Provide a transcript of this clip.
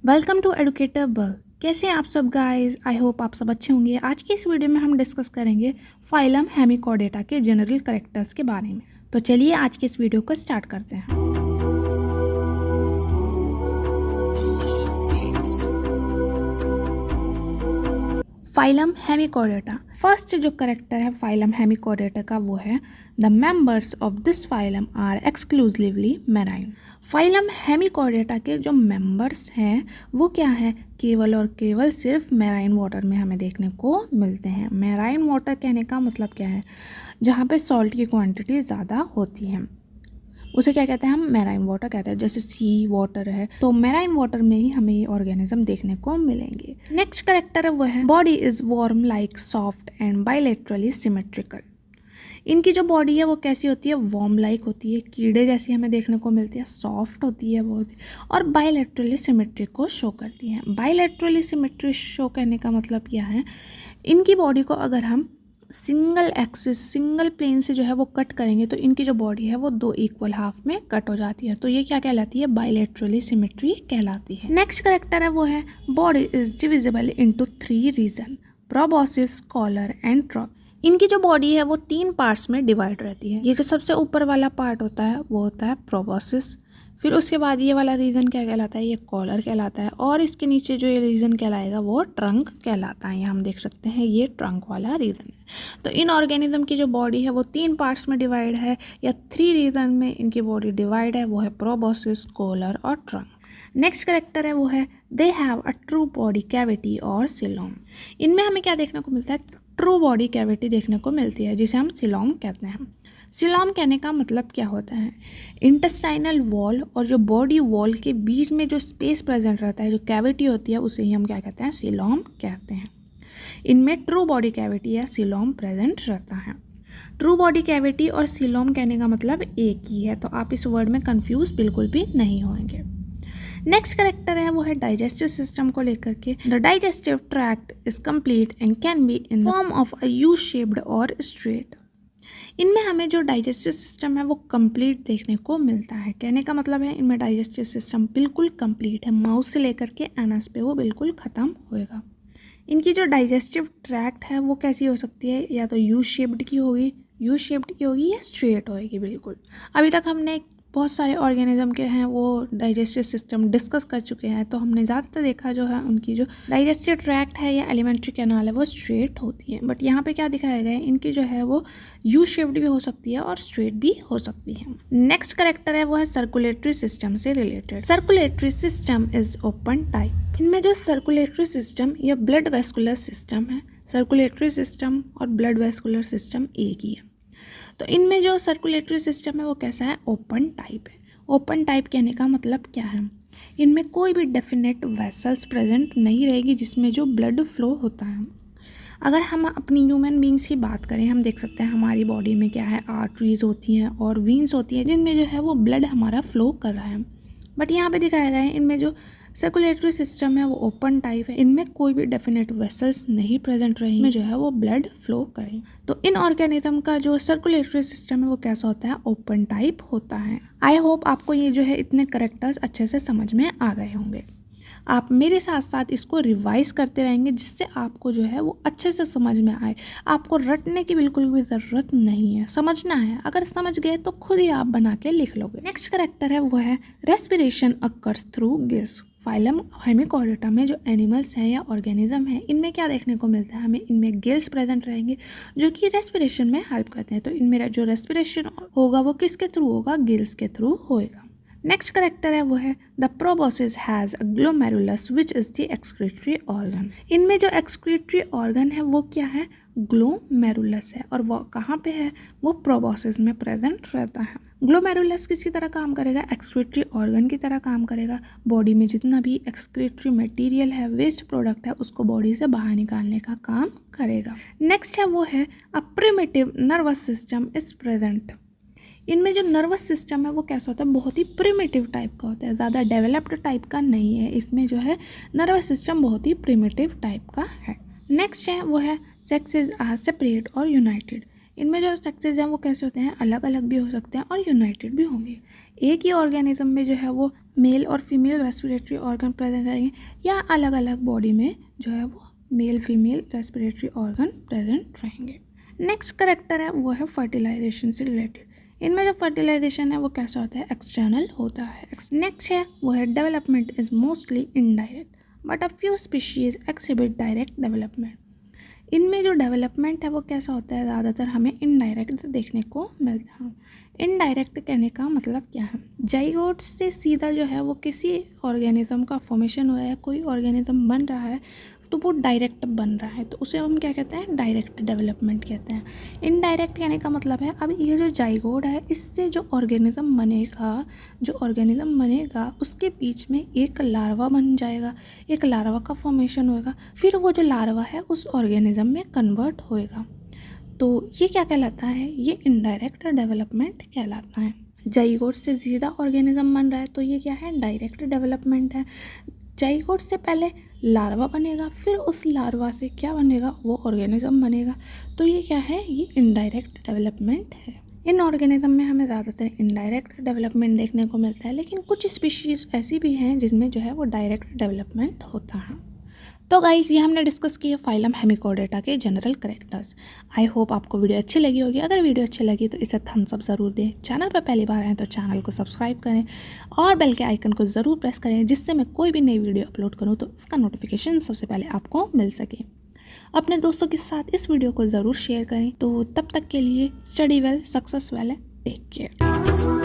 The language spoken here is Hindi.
Welcome to educator bug. कैसे हैं आप सब गाइस? आई होप आप सब अच्छे होंगे। आज की इस वीडियो में हम डिस्कस करेंगे फाइलम हेमिकोडेटा के जनरल कैरेक्टर्स के बारे में। तो चलिए आज की इस वीडियो को स्टार्ट करते हैं। Phylum hemichordata. फर्स्ट जो करेक्टर है फाइलम हेमिकोडेटा का वो है the members of this phylum are exclusively marine. Phylum hemichordata के जो मेंबर्स हैं वो क्या है, केवल और केवल सिर्फ मैराइन वाटर में हमें देखने को मिलते हैं। मैराइन वाटर कहने का मतलब क्या है, जहाँ पे सॉल्ट की क्वांटिटी ज़्यादा होती है उसे क्या कहते हैं, हम मैराइन वाटर कहते हैं। जैसे सी वाटर है तो मैराइन वाटर में ही हमें ये ऑर्गेनिज्म देखने को मिलेंगे। नेक्स्ट कैरेक्टर है वो है body is warm like soft and bilaterally symmetrical. इनकी जो बॉडी है वो कैसी होती है, वार्म लाइक होती है, कीड़े जैसी हमें देखने को मिलती है, सॉफ्ट होती है बहुत, और बायलैटरली सिमेट्री को शो करती है। बायलैटरली सिमेट्री शो करने का मतलब क्या है, इनकी बॉडी को अगर हम सिंगल एक्सिस सिंगल प्लेन से जो है वो कट करेंगे तो इनकी जो बॉडी है वो दो इक्वल हाफ में कट हो जाती है। तो ये क्या कहलाती है, बायलैटरली सिमेट्री कहलाती है। नेक्स्ट कैरेक्टर है वो है body is divisible into 3 region, proboscis, collar and trunk. इनकी जो बॉडी है वो 3 पार्ट्स में डिवाइड रहती है। ये जो सबसे ऊपर वाला पार्ट होता है वो होता है प्रोबॉसिस, फिर उसके बाद ये वाला रीजन क्या कहलाता है, ये कॉलर कहलाता है, और इसके नीचे जो ये रीजन कहलाएगा वो ट्रंक कहलाता है। ये हम देख सकते हैं ये ट्रंक वाला रीजन है। तो इन ऑर्गेनिज्म की जो बॉडी है वो 3 पार्ट्स में डिवाइड है या 3 रीजन में इनकी बॉडी डिवाइड है, वो है प्रोबॉसिस, कॉलर और ट्रंक। नेक्स्ट कैरेक्टर है वो है they have a true body cavity और सिलोम। इनमें हमें क्या देखने को मिलता है, ट्रू बॉडी कैविटी देखने को मिलती है जिसे हम सिलोम कहते हैं। सिलोम कहने का मतलब क्या होता है, इंटेस्टाइनल वॉल और जो बॉडी वॉल के बीच में जो स्पेस प्रेजेंट रहता है, जो कैविटी होती है, उसे ही हम क्या कहते हैं, सिलोम कहते हैं। इनमें ट्रू बॉडी कैविटी या सिलोम प्रेजेंट रहता है। ट्रू बॉडी कैविटी और सिलोम कहने का मतलब एक ही है, तो आप इस वर्ड में कंफ्यूज बिल्कुल भी नहीं होंगे। नेक्स्ट कैरेक्टर है वो है डाइजेस्टिव सिस्टम को लेकर के। The digestive tract is complete and can be in form of a U shaped और स्ट्रेट। इनमें हमें जो डाइजेस्टिव सिस्टम है वो कंप्लीट देखने को मिलता है। कहने का मतलब है इनमें डाइजेस्टिव सिस्टम बिल्कुल कंप्लीट है, माउथ से लेकर के एनस पे वो बिल्कुल ख़त्म होएगा। इनकी जो डाइजेस्टिव ट्रैक्ट है वो कैसी हो सकती है, या तो यू शेप्ड की होगी या स्ट्रेट होएगी बिल्कुल। अभी तक हमने बहुत सारे ऑर्गेनिज्म के हैं वो डाइजेस्टिव सिस्टम डिस्कस कर चुके हैं, तो हमने ज़्यादातर देखा जो है उनकी जो डाइजेस्टिव ट्रैक्ट है या एलिमेंट्री कैनाल है वो स्ट्रेट होती है। बट यहाँ पे क्या दिखाया गया है, इनकी जो है वो यू शेप्ड भी हो सकती है और स्ट्रेट भी हो सकती है। नेक्स्ट कैरेक्टर है वो है सर्कुलेटरी सिस्टम से related. Circulatory system is open type. इनमें जो सर्कुलेटरी सिस्टम या ब्लड वेस्कुलर सिस्टम है, सर्कुलेटरी सिस्टम और ब्लड वेस्कुलर सिस्टम एक ही है। तो इनमें जो सर्कुलेटरी सिस्टम है वो कैसा है, ओपन टाइप है। ओपन टाइप कहने का मतलब क्या है, इनमें कोई भी डेफिनेट वेसल्स प्रेजेंट नहीं रहेगी जिसमें जो ब्लड फ्लो होता है। अगर हम अपनी ह्यूमन बींग्स की बात करें, हम देख सकते हैं हमारी बॉडी में क्या है, आर्टरीज होती हैं और वीन्स होती हैं जिनमें जो है वो ब्लड हमारा फ्लो कर रहा है। बट यहाँ पे दिखाया गया है इनमें जो सर्कुलेटरी सिस्टम है वो ओपन टाइप है, इनमें कोई भी डेफिनेट वेसल्स नहीं प्रेजेंट रही में जो है वो ब्लड फ्लो करें। तो इन ऑर्गेनिज्म का जो सर्कुलेटरी सिस्टम है वो कैसा होता है, ओपन टाइप होता है। आई होप आपको ये जो है इतने कैरेक्टर्स अच्छे से समझ में आ गए होंगे। आप मेरे साथ साथ इसको रिवाइज करते रहेंगे जिससे आपको जो है वो अच्छे से समझ में आए। आपको रटने की बिल्कुल भी ज़रूरत नहीं है, समझना है। अगर समझ गए तो खुद ही आप बना के लिख लोगे। नेक्स्ट कैरेक्टर है वो है respiration occurs through gills. Phylum hemichordata में जो एनिमल्स हैं या ऑर्गेनिज्म हैं, इनमें क्या देखने को मिलता है, हमें इनमें गिल्स प्रेजेंट रहेंगे जो कि रेस्पिरेशन में हेल्प करते हैं। तो इनमें जो रेस्पिरेशन होगा वो किसके थ्रू होगा, गिल्स के थ्रू होएगा। नेक्स्ट कैरेक्टर है वो है the proboscis has a glomerulus which is the excretory organ. इनमें जो एक्सक्रीटरी ऑर्गन है वो क्या है, ग्लोमेरुलस है, और वो कहाँ पे है, वो प्रोबॉसिस में प्रेजेंट रहता है। ग्लोमेरुलस किसकी तरह काम करेगा, एक्सक्रीटरी ऑर्गन की तरह काम करेगा। बॉडी में जितना भी एक्सक्रीटरी मटेरियल है, वेस्ट प्रोडक्ट है, उसको बॉडी से बाहर निकालने का काम करेगा। नेक्स्ट है वो है अ primitive nervous system is present. इनमें जो नर्वस सिस्टम है वो कैसा होता है, बहुत ही प्रिमिटिव टाइप का होता है, ज़्यादा डेवलप्ड टाइप का नहीं है। इसमें जो है नर्वस सिस्टम बहुत ही प्रिमिटिव टाइप का है। नेक्स्ट है वो है सेक्सेस आर सेपरेट और यूनाइटेड। इनमें जो सेक्सेस हैं वो कैसे होते हैं, अलग अलग भी हो सकते हैं और यूनाइटेड भी होंगे। एक ही ऑर्गेनिज्म में जो है वो मेल और फीमेल रेस्पिरेटरी ऑर्गन प्रेजेंट रहेंगे, या अलग अलग बॉडी में जो है वो male female respiratory organ present रहेंगे। नेक्स्ट करेक्टर है वो है फर्टिलाइजेशन से रिलेटेड। इनमें जो फर्टिलाइजेशन है वो कैसा होता है, एक्सटर्नल होता है। नेक्स्ट है वो है development is mostly indirect but a few species exhibit direct development. इनमें जो डेवलपमेंट है वो कैसा होता है, ज़्यादातर हमें इनडायरेक्ट देखने को मिलता है। इनडायरेक्ट कहने का मतलब क्या है, जाइगोट से सीधा जो है वो किसी ऑर्गेनिज्म का फॉर्मेशन हो रहा है, कोई ऑर्गेनिज्म बन रहा है तो वो डायरेक्ट बन रहा है, तो उसे हम क्या कहते हैं, डायरेक्ट डेवलपमेंट कहते हैं। इनडायरेक्ट कहने का मतलब है, अब ये जो जाइगोट है इससे जो ऑर्गेनिज्म बनेगा उसके बीच में एक लार्वा बन जाएगा, एक लार्वा का फॉर्मेशन होएगा, फिर वो जो लार्वा है उस ऑर्गेनिज्म में कन्वर्ट होएगा। तो ये क्या कहलाता है, ये इनडायरेक्ट डेवलपमेंट कहलाता है। जाइगोट से सीधा ऑर्गेनिज्म बन रहा है तो ये क्या है, डायरेक्ट डेवलपमेंट है। जाइगोट से पहले लार्वा बनेगा, फिर उस लार्वा से क्या बनेगा, वो ऑर्गेनिज्म बनेगा, तो ये क्या है, ये इनडायरेक्ट डेवलपमेंट है। इन ऑर्गेनिज्म में हमें ज़्यादातर इनडायरेक्ट डेवलपमेंट देखने को मिलता है, लेकिन कुछ स्पीशीज़ ऐसी भी हैं जिनमें जो है वो डायरेक्ट डेवलपमेंट होता है। तो गाइस ये हमने डिस्कस किया फाइलम हेमिकोर्डेटा के जनरल कैरेक्टर्स। आई होप आपको वीडियो अच्छी लगी होगी। अगर वीडियो अच्छी लगी तो इसे थम्स अप ज़रूर दें। चैनल पर पहली बार आए तो चैनल को सब्सक्राइब करें और बेल के आइकन को ज़रूर प्रेस करें, जिससे मैं कोई भी नई वीडियो अपलोड करूँ तो उसका नोटिफिकेशन सबसे पहले आपको मिल सके। अपने दोस्तों के साथ इस वीडियो को ज़रूर शेयर करें। तो तब तक के लिए study well, success well, take care.